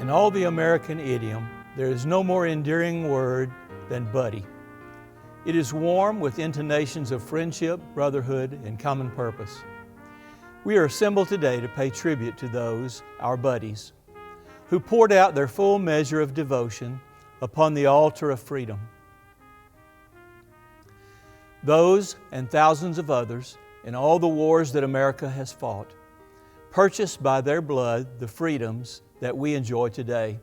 In all the American idiom, there is no more endearing word than buddy. It is warm with intonations of friendship, brotherhood, and common purpose. We are assembled today to pay tribute to those, our buddies, who poured out their full measure of devotion upon the altar of freedom. Those and thousands of others in all the wars that America has fought, purchased by their blood the freedoms that we enjoy today,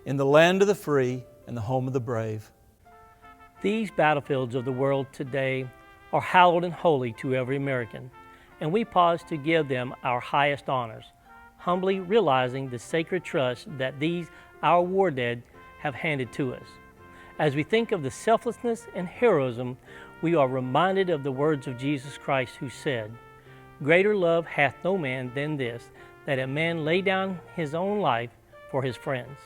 in the land of the free and the home of the brave. These battlefields of the world today are hallowed and holy to every American, and we pause to give them our highest honors, humbly realizing the sacred trust that these, our war dead, have handed to us. As we think of the selflessness and heroism, we are reminded of the words of Jesus Christ, who said, "Greater love hath no man than this, that a man lay down his own life for his friends."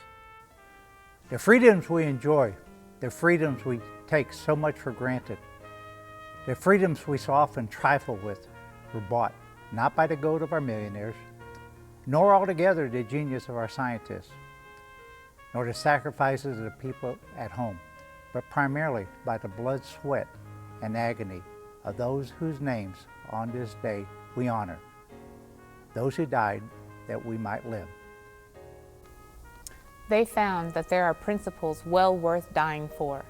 The freedoms we enjoy, the freedoms we take so much for granted, the freedoms we so often trifle with, were bought not by the gold of our millionaires, nor altogether the genius of our scientists, nor the sacrifices of the people at home, but primarily by the blood, sweat, and agony of those whose names on this day we honor, those who died that we might live. They found that there are principles well worth dying for.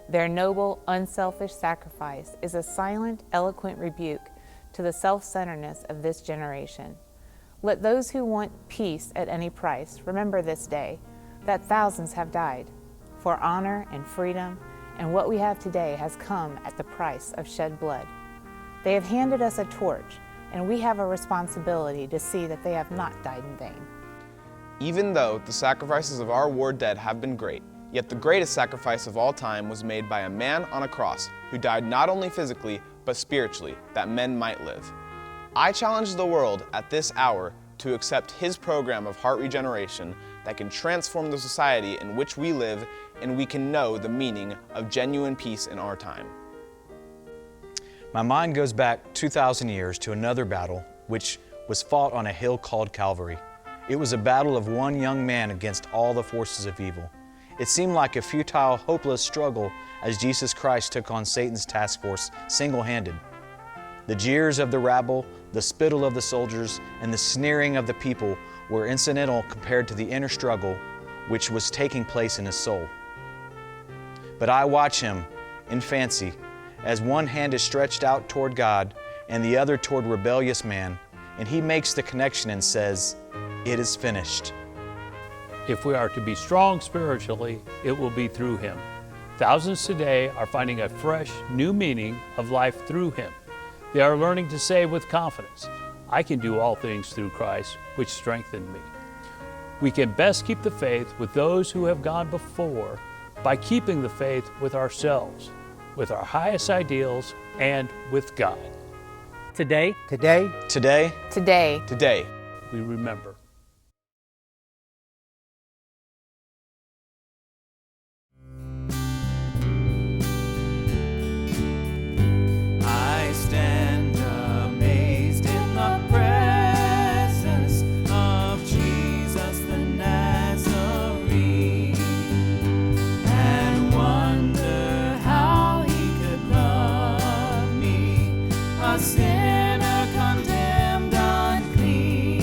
Their noble, unselfish sacrifice is a silent, eloquent rebuke to the self-centeredness of this generation. Let those who want peace at any price remember this day, that thousands have died for honor and freedom, and what we have today has come at the price of shed blood. They have handed us a torch, and we have a responsibility to see that they have not died in vain. Even though the sacrifices of our war dead have been great, yet the greatest sacrifice of all time was made by a man on a cross who died not only physically, but spiritually, that men might live. I challenge the world at this hour to accept his program of heart regeneration that can transform the society in which we live, and we can know the meaning of genuine peace in our time. My mind goes back 2,000 years to another battle which was fought on a hill called Calvary. It was a battle of one young man against all the forces of evil. It seemed like a futile, hopeless struggle as Jesus Christ took on Satan's task force single-handed. The jeers of the rabble, the spittle of the soldiers, and the sneering of the people were incidental compared to the inner struggle which was taking place in his soul. But I watch him in fancy as one hand is stretched out toward God and the other toward rebellious man, and he makes the connection and says, "It is finished." If we are to be strong spiritually, it will be through him. Thousands today are finding a fresh, new meaning of life through him. They are learning to say with confidence, "I can do all things through Christ, which strengthened me." We can best keep the faith with those who have gone before by keeping the faith with ourselves, with our highest ideals, and with God. Today, Today, We remember. I stand amazed in the presence of Jesus the Nazarene, and wonder how he could love me, a sinner condemned unclean.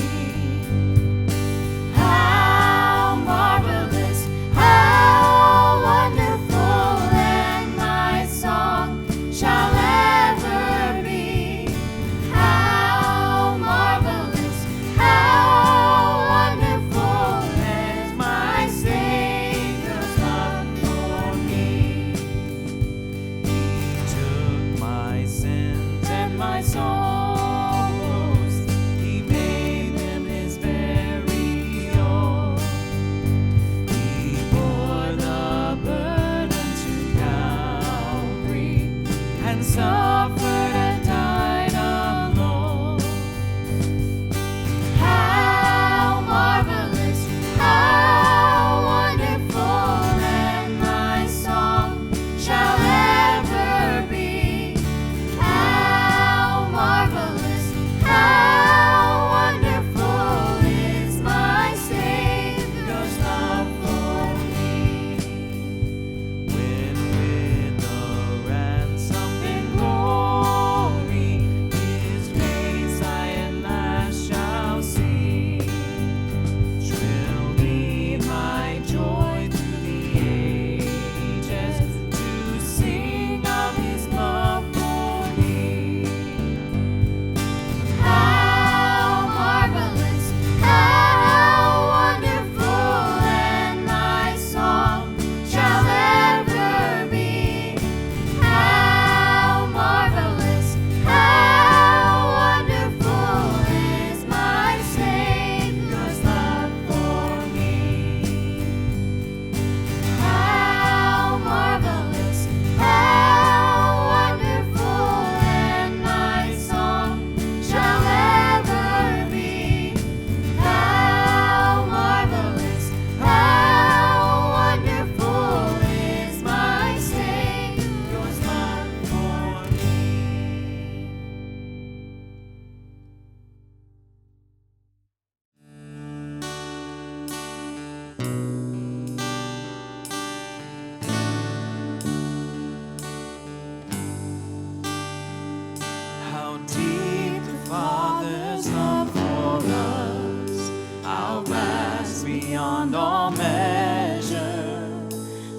small measure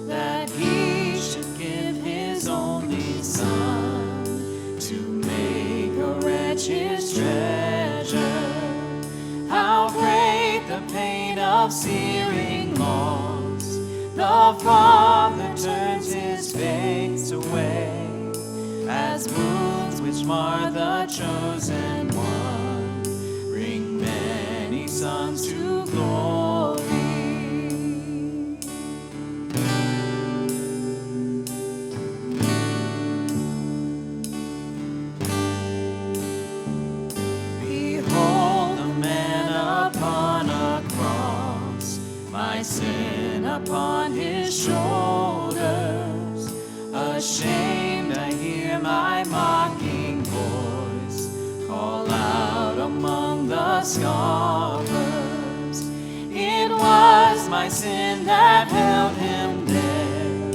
that he should give his only Son to make a wretch his treasure. How great the pain of searing loss! The Father turns his face away as wounds which mar the chosen one bring many sons to glory. Behold the man upon a cross, my sin upon his shoulders. Ashamed I hear my mocking voice call out among the scoffers. It was my sin that held him there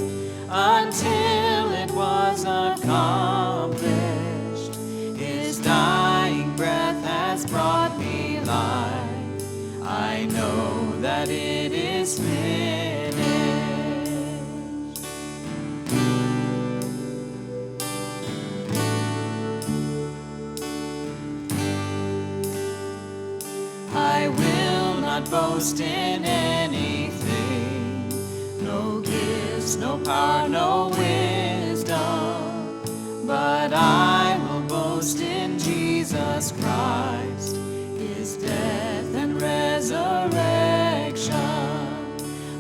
until it was accomplished. His dying breath has brought me life. I know that it is finished. I will not boast in anything, no gifts, no power, no wisdom, but I will boast in Jesus Christ, his death and resurrection.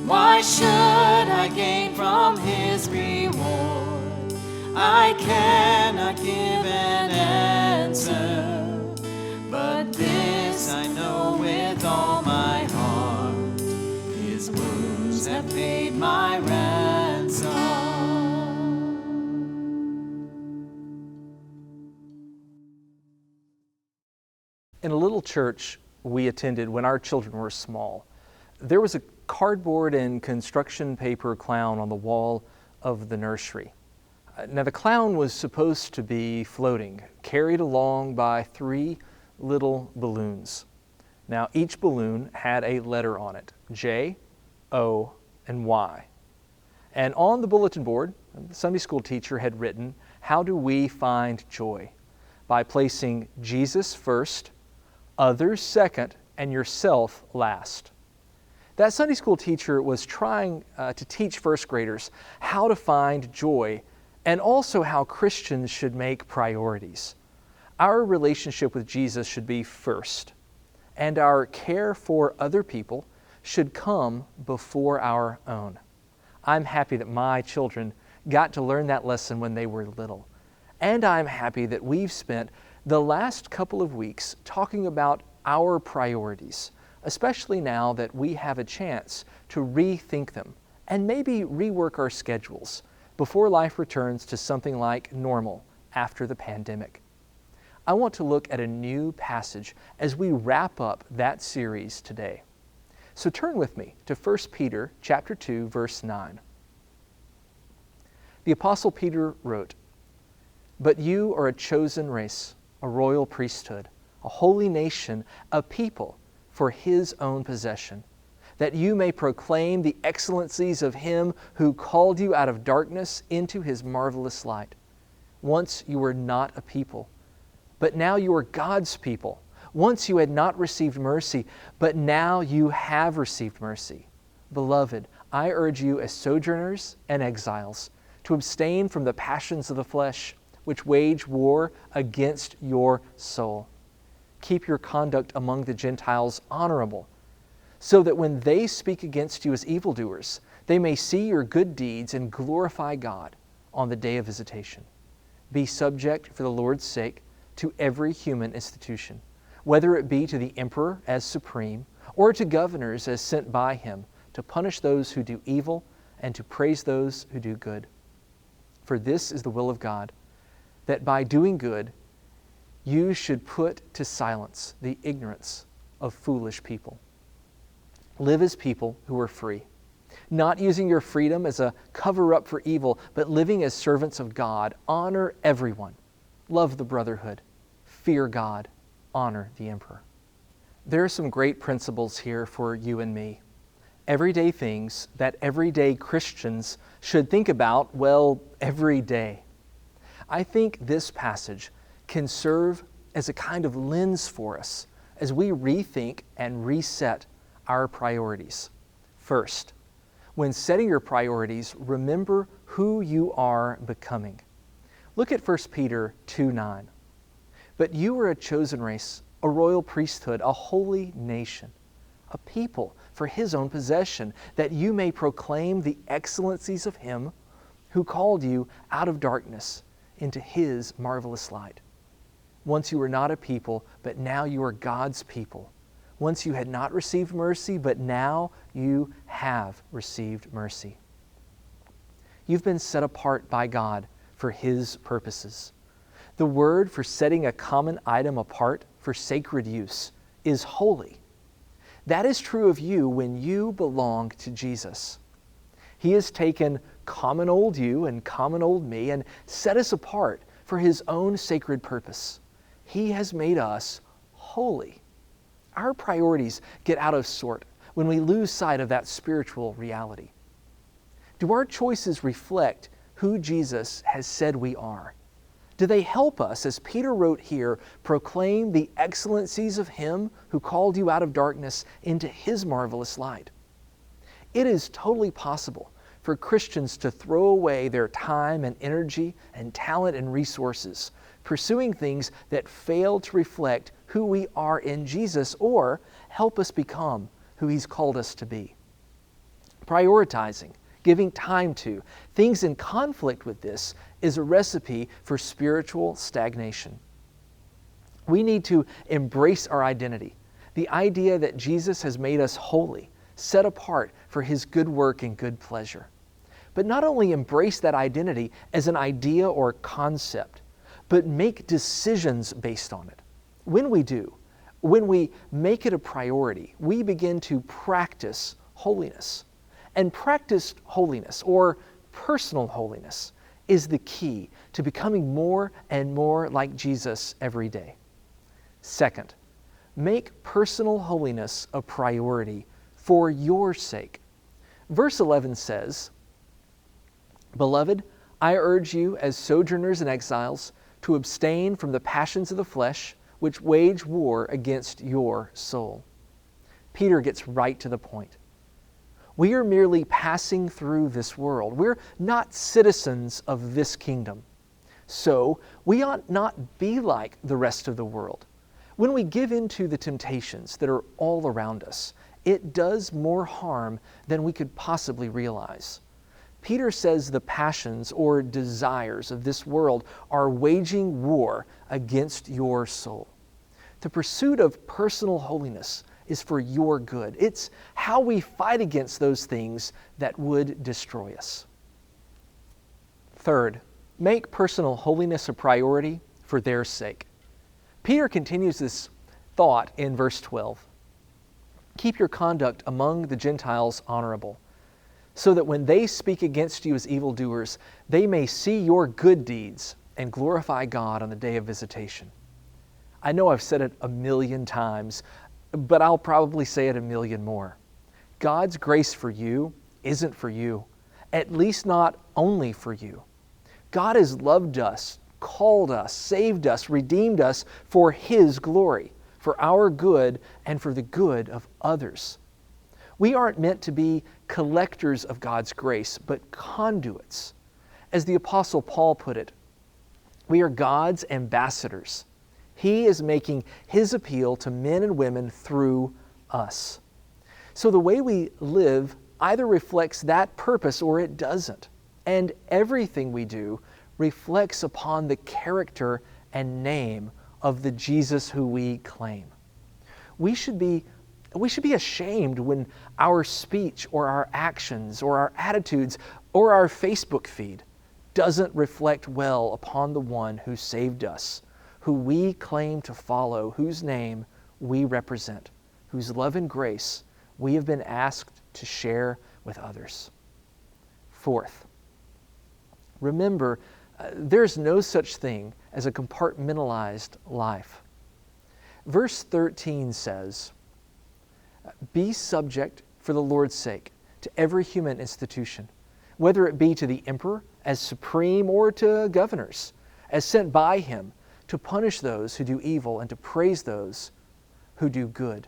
Why should I gain from his reward? I cannot give an answer. But this I know with all my heart, his wounds have paid my ransom. In a little church we attended when our children were small, there was a cardboard and construction paper clown on the wall of the nursery. Now the clown was supposed to be floating, carried along by 3 little balloons. Now each balloon had a letter on it, J, O, and Y. And on the bulletin board, the Sunday school teacher had written, how do we find joy? By placing Jesus first, others second, and yourself last. That Sunday school teacher was trying to teach first graders how to find joy and also how Christians should make priorities. Our relationship with Jesus should be first, and our care for other people should come before our own. I'm happy that my children got to learn that lesson when they were little, and I'm happy that we've spent the last couple of weeks talking about our priorities, especially now that we have a chance to rethink them and maybe rework our schedules before life returns to something like normal after the pandemic. I want to look at a new passage as we wrap up that series today. So turn with me to 1 Peter chapter 2, verse 9. The Apostle Peter wrote, "But you are a chosen race, a royal priesthood, a holy nation, a people for his own possession, that you may proclaim the excellencies of him who called you out of darkness into his marvelous light. Once you were not a people, but now you are God's people. Once you had not received mercy, but now you have received mercy. Beloved, I urge you as sojourners and exiles to abstain from the passions of the flesh, which wage war against your soul. Keep your conduct among the Gentiles honorable, so that when they speak against you as evildoers, they may see your good deeds and glorify God on the day of visitation. Be subject for the Lord's sake to every human institution, whether it be to the emperor as supreme, or to governors as sent by him, to punish those who do evil and to praise those who do good. For this is the will of God, that by doing good you should put to silence the ignorance of foolish people. Live as people who are free, not using your freedom as a cover-up for evil, but living as servants of God. Honor everyone. Love the brotherhood. Fear God. Honor the emperor." There are some great principles here for you and me. everyday things that everyday Christians should think about, well, every day. I think this passage can serve as a kind of lens for us as we rethink and reset our priorities. First, when setting your priorities, remember who you are becoming. Look at 1 Peter 2:9. But you are a chosen race, a royal priesthood, a holy nation, a people for His own possession, that you may proclaim the excellencies of Him who called you out of darkness into His marvelous light. Once you were not a people, but now you are God's people. Once you had not received mercy, but now you have received mercy. You've been set apart by God for His purposes. The word for setting a common item apart for sacred use is holy. That is true of you when you belong to Jesus. He has taken common old you and common old me and set us apart for His own sacred purpose. He has made us holy. Our priorities get out of sort when we lose sight of that spiritual reality. Do our choices reflect who Jesus has said we are? Do they help us, as Peter wrote here, proclaim the excellencies of Him who called you out of darkness into His marvelous light? It is totally possible for Christians to throw away their time and energy and talent and resources pursuing things that fail to reflect who we are in Jesus or help us become who He's called us to be. Prioritizing, giving time to, things in conflict with this is a recipe for spiritual stagnation. We need to embrace our identity, the idea that Jesus has made us holy, set apart for His good work and good pleasure. But not only embrace that identity as an idea or concept, but make decisions based on it. When we do, when we make it a priority, we begin to practice holiness. And practiced holiness, or personal holiness, is the key to becoming more and more like Jesus every day. Second, make personal holiness a priority for your sake. Verse 11 says, Beloved, I urge you as sojourners and exiles to abstain from the passions of the flesh, which wage war against your soul. Peter gets right to the point. We are merely passing through this world. We're not citizens of this kingdom. So we ought not be like the rest of the world. When we give in to the temptations that are all around us, it does more harm than we could possibly realize. Peter says the passions or desires of this world are waging war against your soul. The pursuit of personal holiness is for your good. It's how we fight against those things that would destroy us. Third, make personal holiness a priority for their sake. Peter continues this thought in verse 12. Keep your conduct among the Gentiles honorable, so that when they speak against you as evildoers, they may see your good deeds and glorify God on the day of visitation. I know I've said it 1,000,000 times, but I'll probably say it 1,000,000 more. God's grace for you isn't for you, at least not only for you. God has loved us, called us, saved us, redeemed us for His glory, for our good and for the good of others. We aren't meant to be collectors of God's grace, but conduits. As the Apostle Paul put it, we are God's ambassadors. He is making His appeal to men and women through us. So the way we live either reflects that purpose or it doesn't. And everything we do reflects upon the character and name of the Jesus who we claim. We should be ashamed when our speech or our actions or our attitudes or our Facebook feed doesn't reflect well upon the one who saved us, who we claim to follow, whose name we represent, whose love and grace we have been asked to share with others. Fourth, remember, there's no such thing as a compartmentalized life. Verse 13 says, Be subject for the Lord's sake to every human institution, whether it be to the emperor as supreme or to governors, as sent by him to punish those who do evil and to praise those who do good.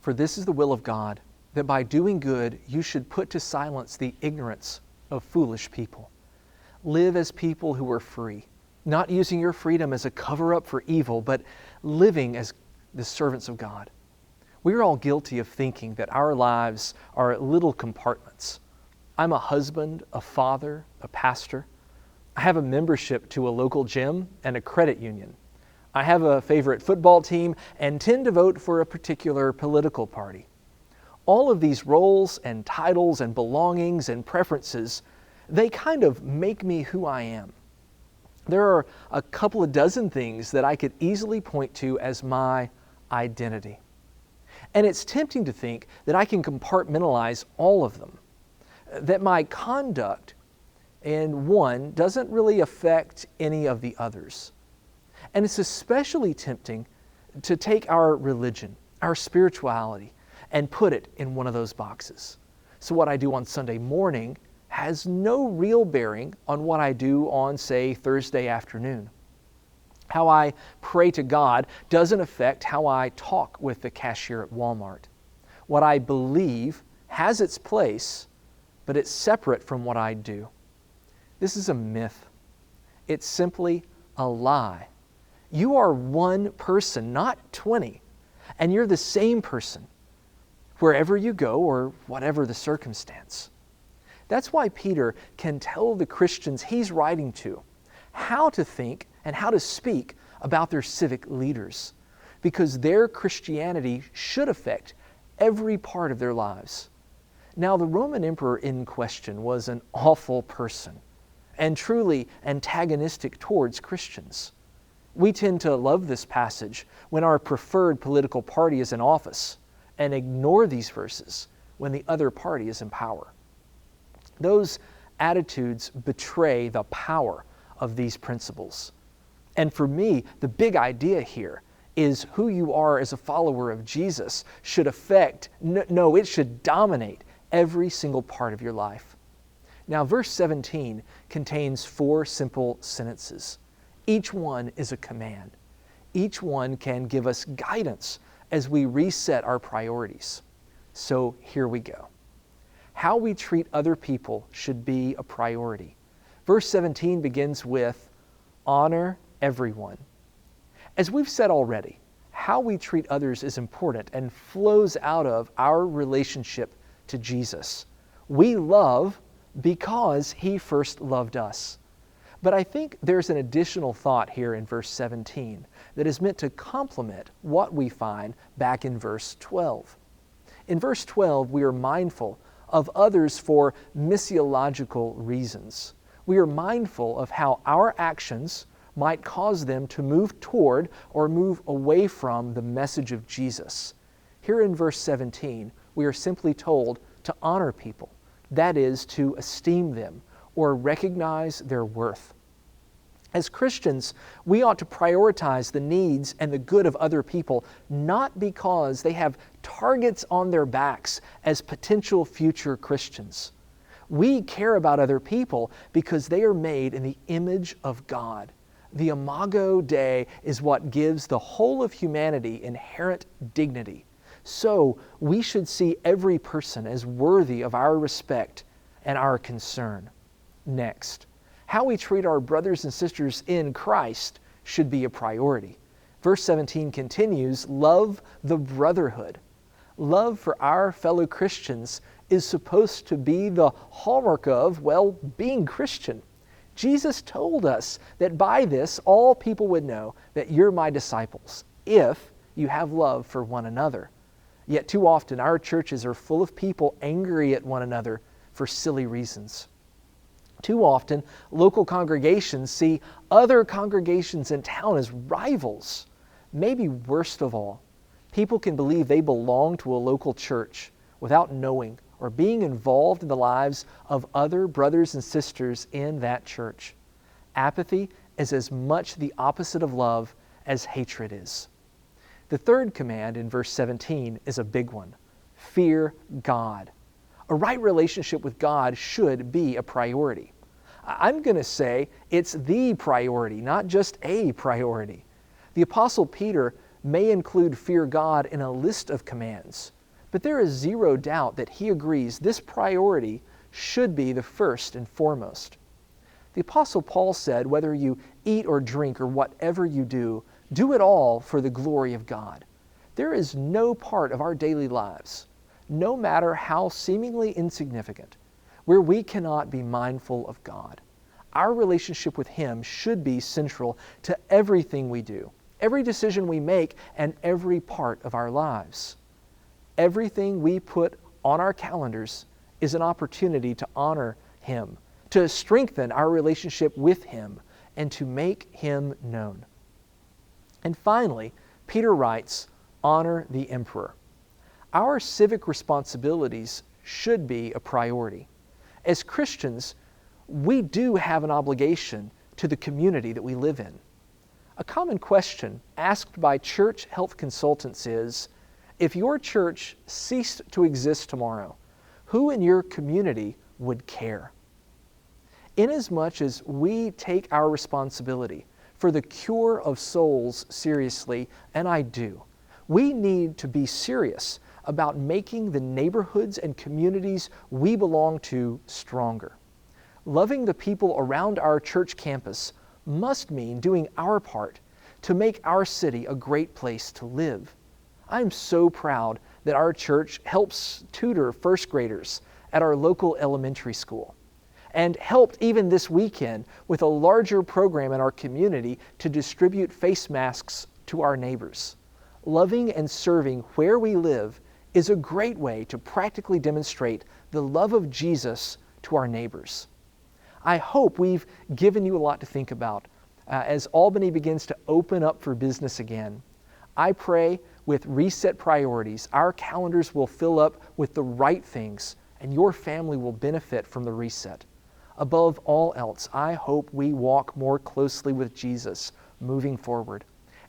For this is the will of God, that by doing good you should put to silence the ignorance of foolish people. Live as people who are free, not using your freedom as a cover-up for evil, but living as the servants of God. We are all guilty of thinking that our lives are little compartments. I'm a husband, a father, a pastor. I have a membership to a local gym and a credit union. I have a favorite football team and tend to vote for a particular political party. All of these roles and titles and belongings and preferences, they kind of make me who I am. There are a couple of dozen things that I could easily point to as my identity. And it's tempting to think that I can compartmentalize all of them, that my conduct in one doesn't really affect any of the others. And it's especially tempting to take our religion, our spirituality, and put it in one of those boxes. So what I do on Sunday morning has no real bearing on what I do on, say, Thursday afternoon. How I pray to God doesn't affect how I talk with the cashier at Walmart. What I believe has its place, but it's separate from what I do. This is a myth. It's simply a lie. You are one person, not 20, and you're the same person wherever you go or whatever the circumstance. That's why Peter can tell the Christians he's writing to how to think and how to speak about their civic leaders, because their Christianity should affect every part of their lives. Now, the Roman emperor in question was an awful person and truly antagonistic towards Christians. We tend to love this passage when our preferred political party is in office and ignore these verses when the other party is in power. Those attitudes betray the power of these principles. And for me, the big idea here is who you are as a follower of Jesus should affect, it should dominate every single part of your life. Now, verse 17 contains 4 simple sentences. Each one is a command. Each one can give us guidance as we reset our priorities. So here we go. How we treat other people should be a priority. Verse 17 begins with, honor everyone. As we've said already, how we treat others is important and flows out of our relationship to Jesus. We love because He first loved us. But I think there's an additional thought here in verse 17 that is meant to complement what we find back in verse 12. In verse 12, we are mindful of others for missiological reasons. We are mindful of how our actions might cause them to move toward or move away from the message of Jesus. Here in verse 17, we are simply told to honor people, that is, to esteem them or recognize their worth. As Christians, we ought to prioritize the needs and the good of other people, not because they have targets on their backs as potential future Christians. We care about other people because they are made in the image of God. The Imago Dei is what gives the whole of humanity inherent dignity. So we should see every person as worthy of our respect and our concern. Next, how we treat our brothers and sisters in Christ should be a priority. Verse 17 continues, love the brotherhood. Love for our fellow Christians is supposed to be the hallmark of, being Christian. Jesus told us that by this all people would know that you're my disciples, if you have love for one another. Yet too often our churches are full of people angry at one another for silly reasons. Too often, local congregations see other congregations in town as rivals. Maybe worst of all, people can believe they belong to a local church without knowing or being involved in the lives of other brothers and sisters in that church. Apathy is as much the opposite of love as hatred is. The third command in verse 17 is a big one. fear God. A right relationship with God should be a priority. I'm going to say it's the priority, not just a priority. The Apostle Peter may include fear God in a list of commands, but there is zero doubt that he agrees this priority should be the first and foremost. The Apostle Paul said, whether you eat or drink or whatever you do it all for the glory of God. There is no part of our daily lives, no matter how seemingly insignificant, where we cannot be mindful of God. Our relationship with Him should be central to everything we do, every decision we make, and every part of our lives. Everything we put on our calendars is an opportunity to honor Him, to strengthen our relationship with Him, and to make Him known. And finally, Peter writes, honor the emperor. Our civic responsibilities should be a priority. As Christians, we do have an obligation to the community that we live in. A common question asked by church health consultants is, if your church ceased to exist tomorrow, who in your community would care? Inasmuch as we take our responsibility for the cure of souls seriously, and I do, we need to be serious about making the neighborhoods and communities we belong to stronger. Loving the people around our church campus must mean doing our part to make our city a great place to live. I'm so proud that our church helps tutor first graders at our local elementary school, and helped even this weekend with a larger program in our community to distribute face masks to our neighbors. Loving and serving where we live is a great way to practically demonstrate the love of Jesus to our neighbors. I hope we've given you a lot to think about as Albany begins to open up for business again. I pray with reset priorities, our calendars will fill up with the right things and your family will benefit from the reset. Above all else, I hope we walk more closely with Jesus moving forward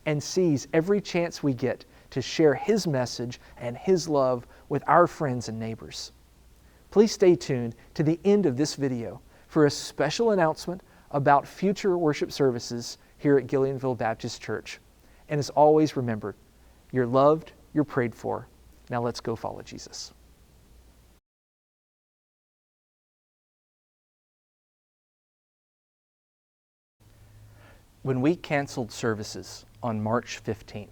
and seize every chance we get to share His message and His love with our friends and neighbors. Please stay tuned to the end of this video for a special announcement about future worship services here at Gillionville Baptist Church. And as always, remember, you're loved, you're prayed for. Now let's go follow Jesus. When we canceled services on March 15th,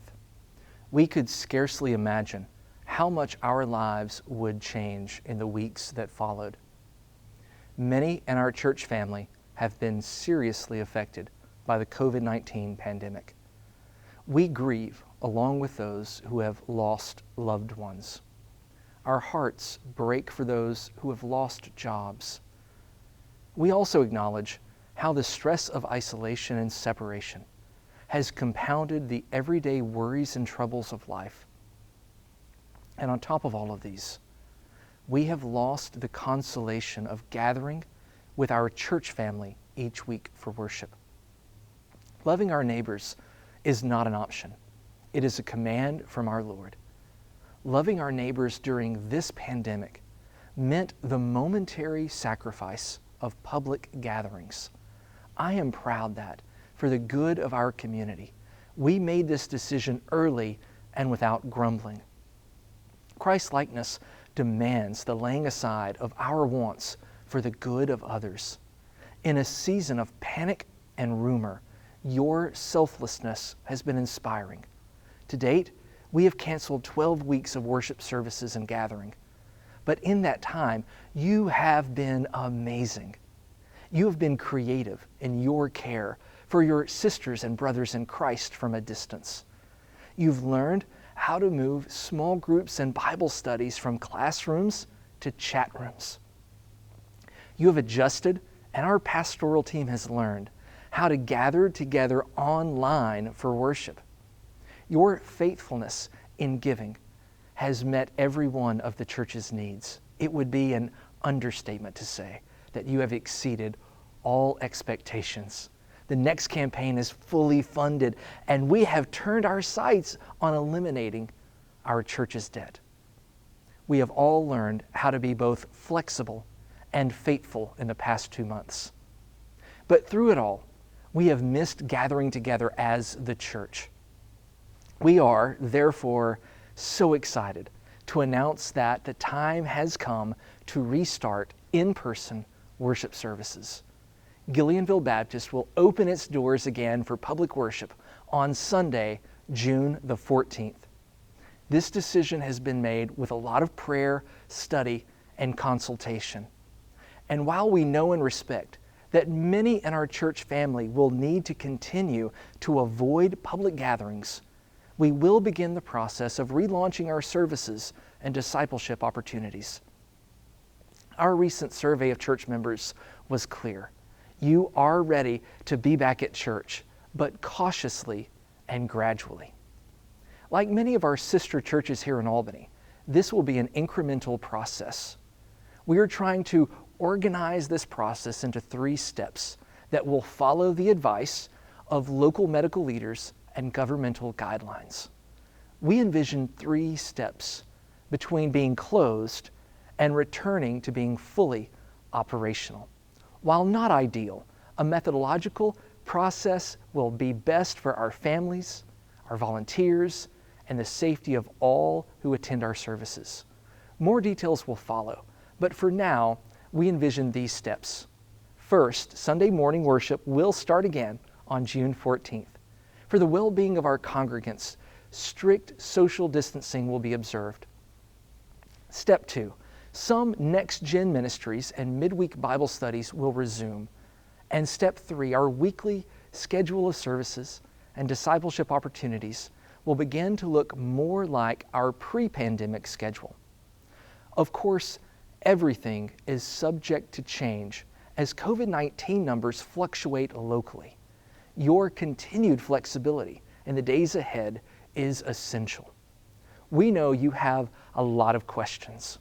we could scarcely imagine how much our lives would change in the weeks that followed. Many in our church family have been seriously affected by the COVID-19 pandemic. We grieve along with those who have lost loved ones. Our hearts break for those who have lost jobs. We also acknowledge how the stress of isolation and separation has compounded the everyday worries and troubles of life. And on top of all of these, we have lost the consolation of gathering with our church family each week for worship. Loving our neighbors is not an option. It is a command from our Lord. Loving our neighbors during this pandemic meant the momentary sacrifice of public gatherings. I am proud that, for the good of our community, we made this decision early and without grumbling. Christ-likeness demands the laying aside of our wants for the good of others. In a season of panic and rumor, your selflessness has been inspiring. To date, we have canceled 12 weeks of worship services and gathering. But in that time, you have been amazing. You have been creative in your care for your sisters and brothers in Christ from a distance. You've learned how to move small groups and Bible studies from classrooms to chat rooms. You have adjusted, and our pastoral team has learned how to gather together online for worship. Your faithfulness in giving has met every one of the church's needs. It would be an understatement to say that you have exceeded all expectations. The next campaign is fully funded, and we have turned our sights on eliminating our church's debt. we have all learned how to be both flexible and faithful in the past 2 months. But through it all, we have missed gathering together as the church. We are, therefore, so excited to announce that the time has come to restart in-person worship services. Gillionville Baptist will open its doors again for public worship on Sunday, June the 14th. This decision has been made with a lot of prayer, study, and consultation. And while we know and respect that many in our church family will need to continue to avoid public gatherings, we will begin the process of relaunching our services and discipleship opportunities. Our recent survey of church members was clear. You are ready to be back at church, but cautiously and gradually. Like many of our sister churches here in Albany, this will be an incremental process. We are trying to organize this process into 3 steps that will follow the advice of local medical leaders and governmental guidelines. We envision 3 steps between being closed and returning to being fully operational. While not ideal, a methodological process will be best for our families, our volunteers, and the safety of all who attend our services. More details will follow, but for now, we envision these steps. First, Sunday morning worship will start again on June 14th. For the well-being of our congregants, strict social distancing will be observed. Step 2, some next-gen ministries and midweek Bible studies will resume. And step 3, our weekly schedule of services and discipleship opportunities will begin to look more like our pre-pandemic schedule. Of course, everything is subject to change as COVID-19 numbers fluctuate locally. Your continued flexibility in the days ahead is essential. We know you have a lot of questions.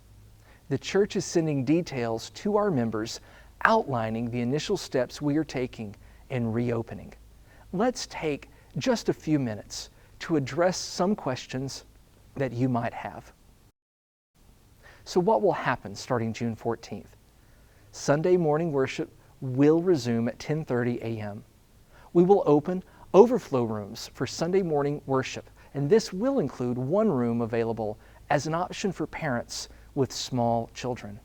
The church is sending details to our members outlining the initial steps we are taking in reopening. Let's take just a few minutes to address some questions that you might have. So what will happen starting June 14th? Sunday morning worship will resume at 10:30 a.m. We will open overflow rooms for Sunday morning worship, and this will include one room available as an option for parents with small children.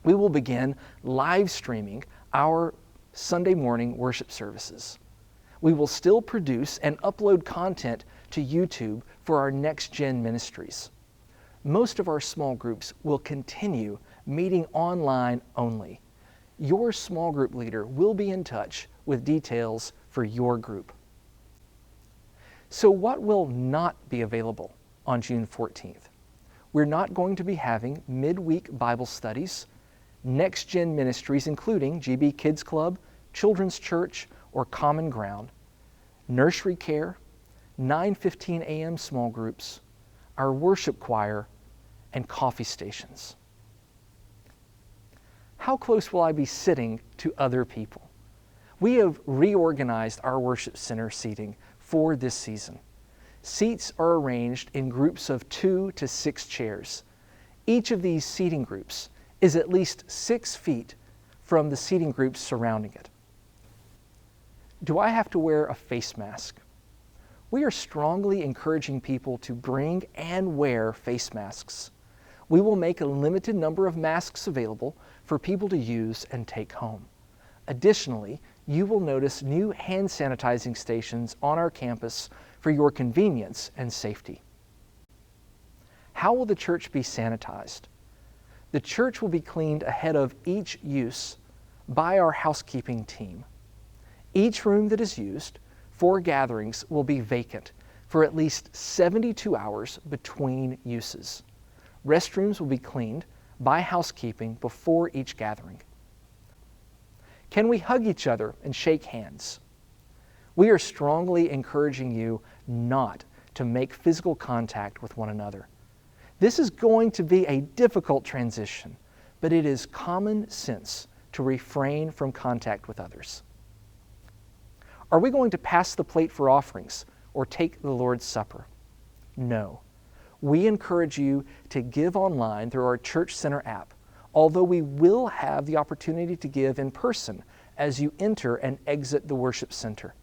We will begin live streaming our Sunday morning worship services. We will still produce and upload content to YouTube for our next-gen ministries. Most of our small groups will continue meeting online only. Your small group leader will be in touch with details for your group. So what will not be available on June 14th? We're not going to be having midweek Bible studies, next-gen ministries including GB Kids Club, Children's Church, or Common Ground, nursery care, 9:15 a.m. small groups, our worship choir, and coffee stations. How close will I be sitting to other people? We have reorganized our worship center seating for this season. Seats are arranged in groups of 2 to 6 chairs. Each of these seating groups is at least 6 feet from the seating groups surrounding it. Do I have to wear a face mask? We are strongly encouraging people to bring and wear face masks. We will make a limited number of masks available for people to use and take home. Additionally, you will notice new hand sanitizing stations on our campus for your convenience and safety. How will the church be sanitized? The church will be cleaned ahead of each use by our housekeeping team. Each room that is used for gatherings will be vacant for at least 72 hours between uses. Restrooms will be cleaned by housekeeping before each gathering. Can we hug each other and shake hands? We are strongly encouraging you not to make physical contact with one another. This is going to be a difficult transition, but it is common sense to refrain from contact with others. Are we going to pass the plate for offerings or take the Lord's Supper? No. we encourage you to give online through our Church Center app, although we will have the opportunity to give in person as you enter and exit the worship center.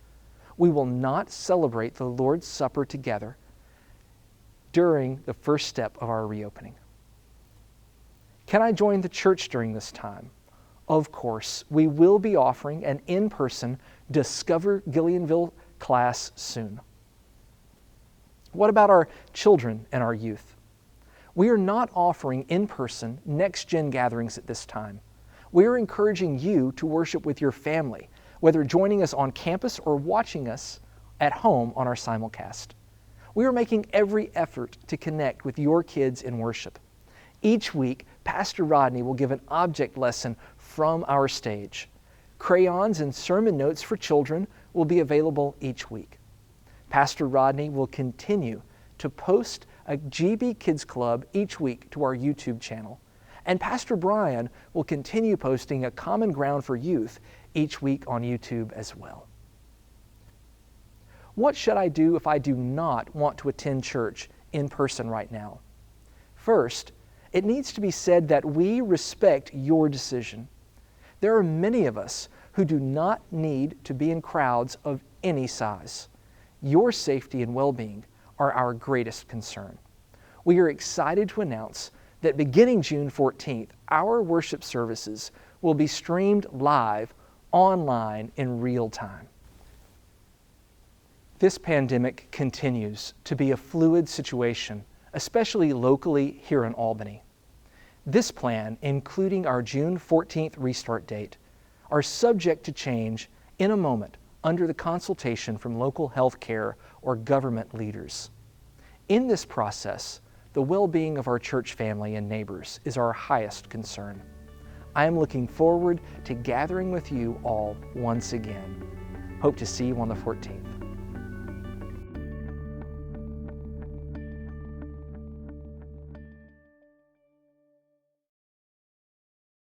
We will not celebrate the Lord's Supper together during the first step of our reopening. Can I join the church during this time? Of course, we will be offering an in-person Discover Gillianville class soon. What about our children and our youth? We are not offering in-person next-gen gatherings at this time. We are encouraging you to worship with your family, whether joining us on campus or watching us at home on our simulcast. We are making every effort to connect with your kids in worship. Each week, Pastor Rodney will give an object lesson from our stage. Crayons and sermon notes for children will be available each week. Pastor Rodney will continue to post a GB Kids Club each week to our YouTube channel. And Pastor Brian will continue posting a Common Ground for Youth each week on YouTube as well. What should I do if I do not want to attend church in person right now? First, it needs to be said that we respect your decision. There are many of us who do not need to be in crowds of any size. Your safety and well-being are our greatest concern. We are excited to announce that beginning June 14th, our worship services will be streamed live online in real time. This pandemic continues to be a fluid situation, especially locally here in Albany. This plan, including our June 14th restart date, are subject to change in a moment under the consultation from local health care or government leaders. In this process, the well-being of our church family and neighbors is our highest concern. I am looking forward to gathering with you all once again. Hope to see you on the 14th.